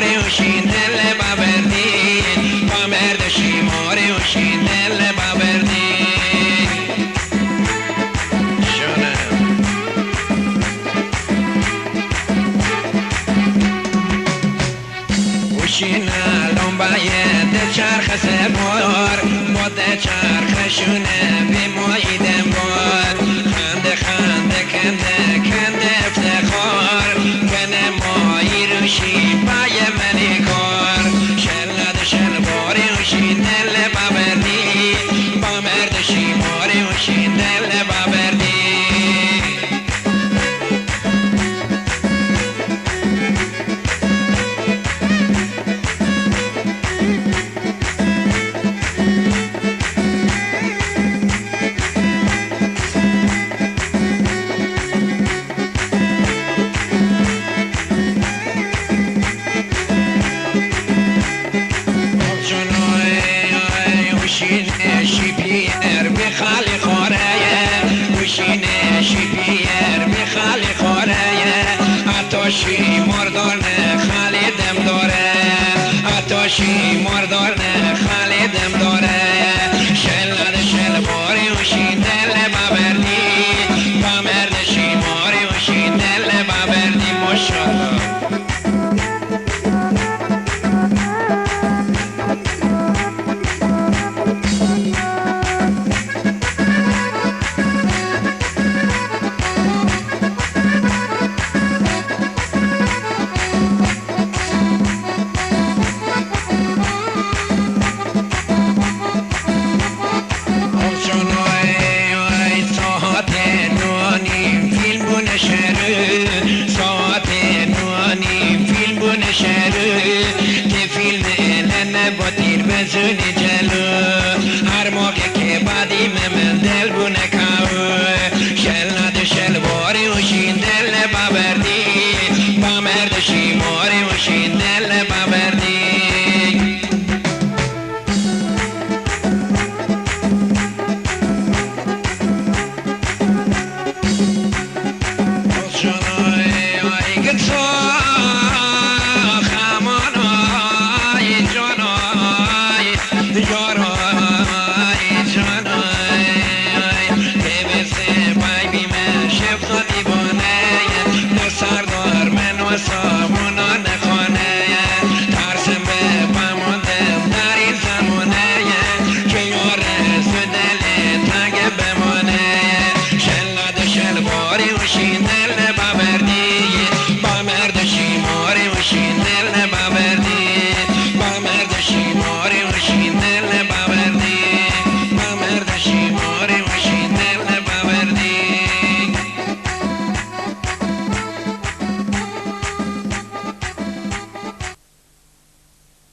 شیماری وشین دل ببردی با مرد شیماری وشین دل ببردی وشین الان باید چرخ سبار مد چرخشونه بیماییدم بار خنده خنده کنده کنده افتخار کنه مایی روشی بای منی کار شلد شلواری وشین دل ببردی با مرد شیماری وشین دل ببردی شیپیر بخالی خوره وشین شیپیر بخالی خوره اتاشی مردانه خالیدم داره اتاشی مردانه خالیدم داره شلد شلواری وشین دل ببردی با مرد شیماری وشین دل ببردی ماشاءالله ساعت نوانی فیلم بونه شهر که فیلم با تیر بزنی